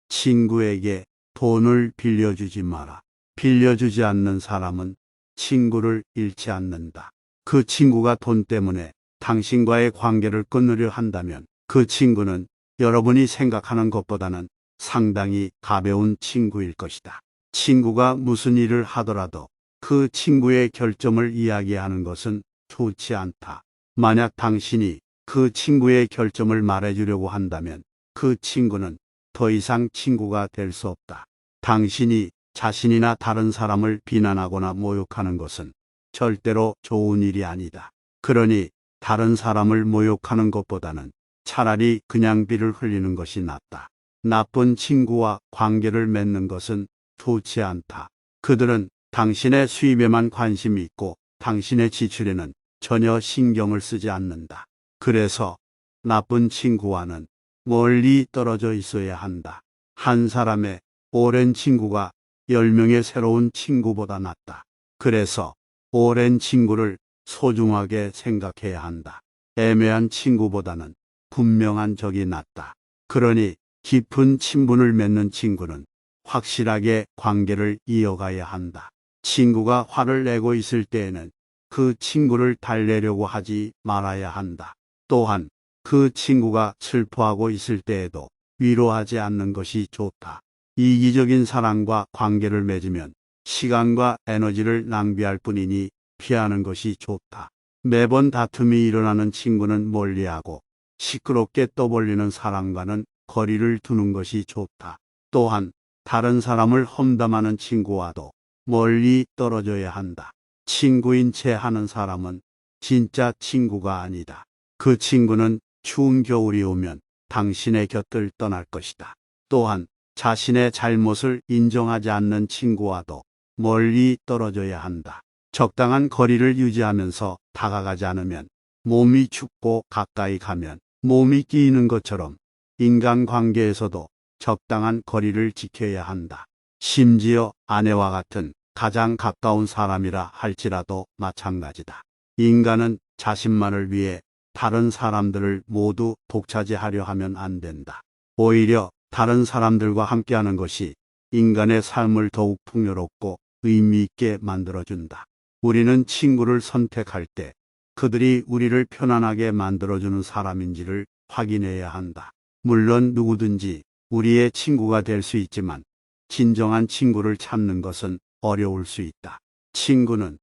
친구에게 돈을 빌려주지 마라. 빌려주지 않는 사람은 친구를 잃지 않는다. 그 친구가 돈 때문에 당신과의 관계를 끊으려 한다면 그 친구는 여러분이 생각하는 것보다는 상당히 가벼운 친구일 것이다. 친구가 무슨 일을 하더라도 그 친구의 결점을 이야기하는 것은 좋지 않다. 만약 당신이 그 친구의 결점을 말해주려고 한다면 그 친구는 더 이상 친구가 될 수 없다. 당신이 자신이나 다른 사람을 비난하거나 모욕하는 것은 절대로 좋은 일이 아니다. 그러니 다른 사람을 모욕하는 것보다는 차라리 그냥 비를 흘리는 것이 낫다. 나쁜 친구와 관계를 맺는 것은 좋지 않다. 그들은 당신의 수입에만 관심이 있고 당신의 지출에는 전혀 신경을 쓰지 않는다. 그래서 나쁜 친구와는 멀리 떨어져 있어야 한다. 한 사람의 오랜 친구가 10명의 새로운 친구보다 낫다. 그래서 오랜 친구를 소중하게 생각해야 한다. 애매한 친구보다는 분명한 적이 낫다. 그러니 깊은 친분을 맺는 친구는 확실하게 관계를 이어가야 한다. 친구가 화를 내고 있을 때에는 그 친구를 달래려고 하지 말아야 한다. 또한 그 친구가 슬퍼하고 있을 때에도 위로하지 않는 것이 좋다. 이기적인 사람과 관계를 맺으면 시간과 에너지를 낭비할 뿐이니 피하는 것이 좋다. 매번 다툼이 일어나는 친구는 멀리하고 시끄럽게 떠벌리는 사람과는 거리를 두는 것이 좋다. 또한 다른 사람을 험담하는 친구와도 멀리 떨어져야 한다. 친구인 체 하는 사람은 진짜 친구가 아니다. 그 친구는 추운 겨울이 오면 당신의 곁을 떠날 것이다. 또한 자신의 잘못을 인정하지 않는 친구와도 멀리 떨어져야 한다. 적당한 거리를 유지하면서 다가가지 않으면 몸이 춥고 가까이 가면 몸이 끼이는 것처럼 인간관계에서도 적당한 거리를 지켜야 한다. 심지어 아내와 같은 가장 가까운 사람이라 할지라도 마찬가지다. 인간은 자신만을 위해 다른 사람들을 모두 독차지하려 하면 안 된다. 오히려 다른 사람들과 함께하는 것이 인간의 삶을 더욱 풍요롭고 의미 있게 만들어준다. 우리는 친구를 선택할 때 그들이 우리를 편안하게 만들어주는 사람인지를 확인해야 한다. 물론 누구든지 우리의 친구가 될 수 있지만 진정한 친구를 찾는 것은 어려울 수 있다. 친구는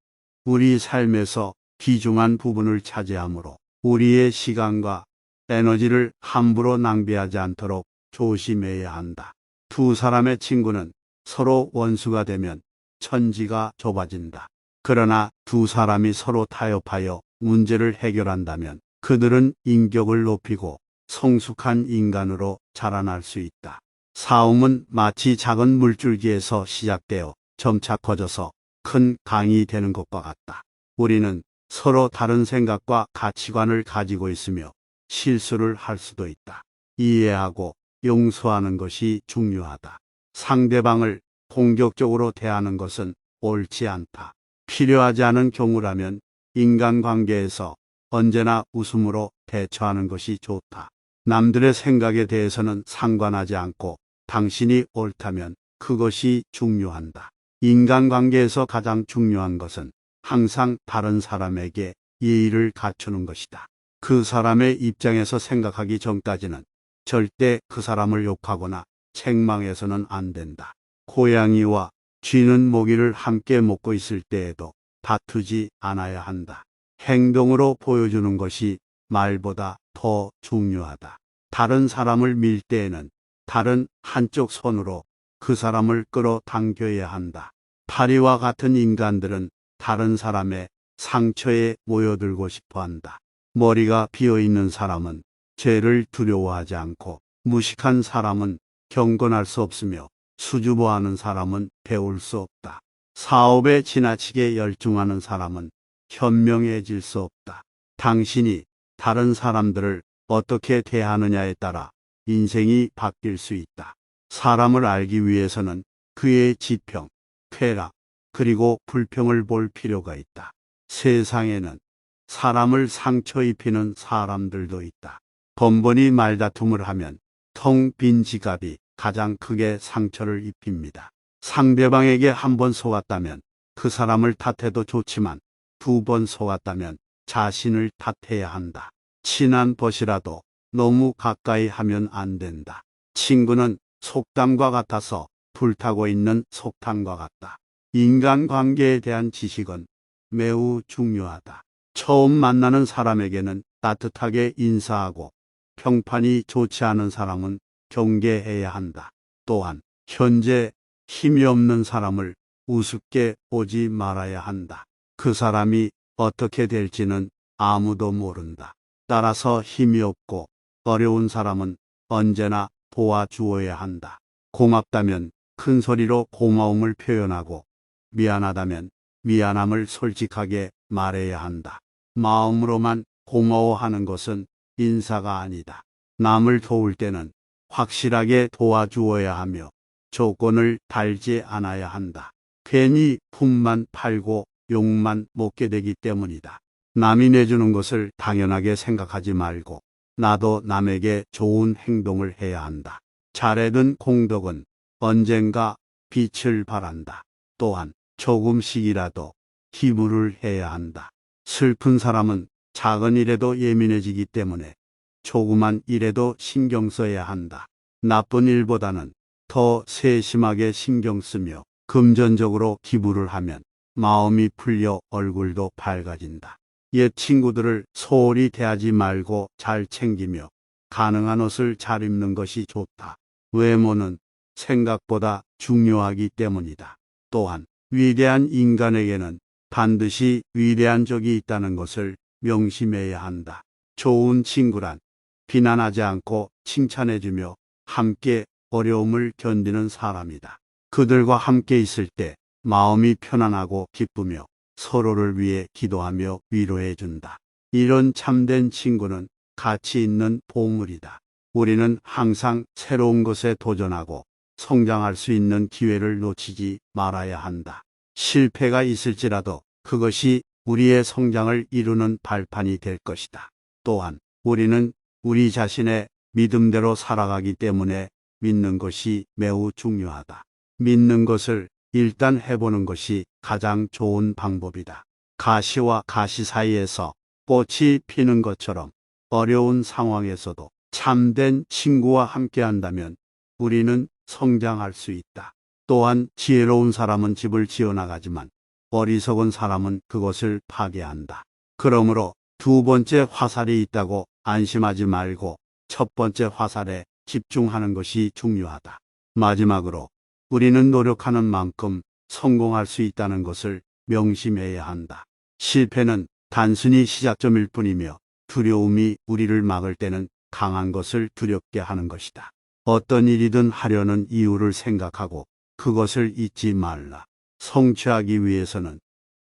우리 삶에서 귀중한 부분을 차지하므로 우리의 시간과 에너지를 함부로 낭비하지 않도록 조심해야 한다. 두 사람의 친구는 서로 원수가 되면 천지가 좁아진다. 그러나 두 사람이 서로 타협하여 문제를 해결한다면 그들은 인격을 높이고 성숙한 인간으로 자라날 수 있다. 싸움은 마치 작은 물줄기에서 시작되어 점차 커져서 큰 강이 되는 것과 같다. 우리는 서로 다른 생각과 가치관을 가지고 있으며 실수를 할 수도 있다. 이해하고 용서하는 것이 중요하다. 상대방을 공격적으로 대하는 것은 옳지 않다. 필요하지 않은 경우라면 인간관계에서 언제나 웃음으로 대처하는 것이 좋다. 남들의 생각에 대해서는 상관하지 않고 당신이 옳다면 그것이 중요한다. 인간관계에서 가장 중요한 것은 항상 다른 사람에게 예의를 갖추는 것이다. 그 사람의 입장에서 생각하기 전까지는 절대 그 사람을 욕하거나 책망해서는 안 된다. 고양이와 쥐는 모기를 함께 먹고 있을 때에도 다투지 않아야 한다. 행동으로 보여주는 것이 말보다 더 중요하다. 다른 사람을 밀 때에는 다른 한쪽 손으로 그 사람을 끌어당겨야 한다. 파리와 같은 인간들은 다른 사람의 상처에 모여들고 싶어 한다. 머리가 비어있는 사람은 죄를 두려워하지 않고 무식한 사람은 경건할 수 없으며 수줍어하는 사람은 배울 수 없다. 사업에 지나치게 열중하는 사람은 현명해질 수 없다. 당신이 다른 사람들을 어떻게 대하느냐에 따라 인생이 바뀔 수 있다. 사람을 알기 위해서는 그의 지평, 쾌락, 그리고 불평을 볼 필요가 있다. 세상에는 사람을 상처 입히는 사람들도 있다. 번번이 말다툼을 하면 텅 빈 지갑이 가장 크게 상처를 입힙니다. 상대방에게 한 번 속았다면 그 사람을 탓해도 좋지만 2번 속았다면 자신을 탓해야 한다. 친한 벗이라도 너무 가까이 하면 안 된다. 친구는 속담과 같아서 불타고 있는 속탄과 같다. 인간관계에 대한 지식은 매우 중요하다. 처음 만나는 사람에게는 따뜻하게 인사하고 평판이 좋지 않은 사람은 경계해야 한다. 또한 현재 힘이 없는 사람을 우습게 보지 말아야 한다. 그 사람이 어떻게 될지는 아무도 모른다. 따라서 힘이 없고 어려운 사람은 언제나 도와주어야 한다. 고맙다면 큰 소리로 고마움을 표현하고 미안하다면 미안함을 솔직하게 말해야 한다. 마음으로만 고마워하는 것은 인사가 아니다. 남을 도울 때는 확실하게 도와주어야 하며 조건을 달지 않아야 한다. 괜히 품만 팔고 욕만 먹게 되기 때문이다. 남이 내주는 것을 당연하게 생각하지 말고 나도 남에게 좋은 행동을 해야 한다. 잘해둔 공덕은 언젠가 빛을 발한다. 또한 조금씩이라도 기부를 해야 한다. 슬픈 사람은 작은 일에도 예민해지기 때문에 조그만 일에도 신경 써야 한다. 나쁜 일보다는 더 세심하게 신경 쓰며 금전적으로 기부를 하면 마음이 풀려 얼굴도 밝아진다. 옛 친구들을 소홀히 대하지 말고 잘 챙기며 가능한 옷을 잘 입는 것이 좋다. 외모는 생각보다 중요하기 때문이다. 또한 위대한 인간에게는 반드시 위대한 적이 있다는 것을 명심해야 한다. 좋은 친구란 비난하지 않고 칭찬해주며 함께 어려움을 견디는 사람이다. 그들과 함께 있을 때 마음이 편안하고 기쁘며 서로를 위해 기도하며 위로해준다. 이런 참된 친구는 가치 있는 보물이다. 우리는 항상 새로운 것에 도전하고 성장할 수 있는 기회를 놓치지 말아야 한다. 실패가 있을지라도 그것이 우리의 성장을 이루는 발판이 될 것이다. 또한 우리는 우리 자신의 믿음대로 살아가기 때문에 믿는 것이 매우 중요하다. 믿는 것을 일단 해보는 것이 가장 좋은 방법이다. 가시와 가시 사이에서 꽃이 피는 것처럼 어려운 상황에서도 참된 친구와 함께 한다면 우리는 성장할 수 있다. 또한 지혜로운 사람은 집을 지어나가지만 어리석은 사람은 그것을 파괴한다. 그러므로 2번째 화살이 있다고 안심하지 말고 첫 번째 화살에 집중하는 것이 중요하다. 마지막으로 우리는 노력하는 만큼 성공할 수 있다는 것을 명심해야 한다. 실패는 단순히 시작점일 뿐이며 두려움이 우리를 막을 때는 강한 것을 두렵게 하는 것이다. 어떤 일이든 하려는 이유를 생각하고 그것을 잊지 말라. 성취하기 위해서는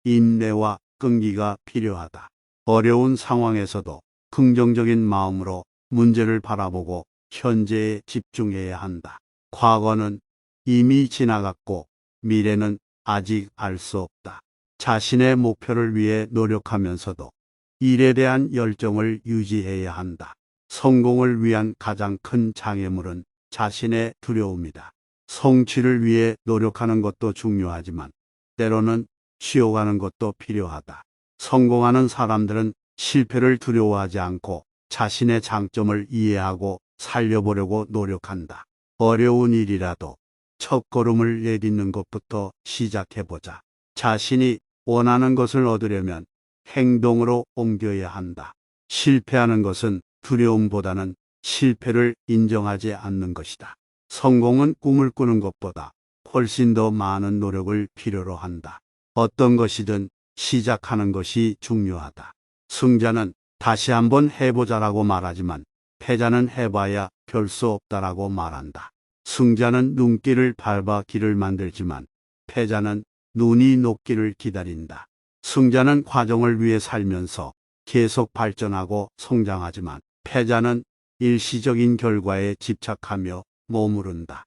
인내와 끈기가 필요하다. 어려운 상황에서도 긍정적인 마음으로 문제를 바라보고 현재에 집중해야 한다. 과거는 이미 지나갔고 미래는 아직 알 수 없다. 자신의 목표를 위해 노력하면서도 일에 대한 열정을 유지해야 한다. 성공을 위한 가장 큰 장애물은 자신의 두려움이다. 성취를 위해 노력하는 것도 중요하지만 때로는 쉬어가는 것도 필요하다. 성공하는 사람들은 실패를 두려워하지 않고 자신의 장점을 이해하고 살려보려고 노력한다. 어려운 일이라도 첫걸음을 내딛는 것부터 시작해보자. 자신이 원하는 것을 얻으려면 행동으로 옮겨야 한다. 실패하는 것은 두려움보다는 실패를 인정하지 않는 것이다. 성공은 꿈을 꾸는 것보다 훨씬 더 많은 노력을 필요로 한다. 어떤 것이든 시작하는 것이 중요하다. 승자는 다시 한번 해보자라고 말하지만 패자는 해봐야 별 수 없다라고 말한다. 승자는 눈길을 밟아 길을 만들지만 패자는 눈이 녹기를 기다린다. 승자는 과정을 위해 살면서 계속 발전하고 성장하지만 패자는 일시적인 결과에 집착하며 머무른다.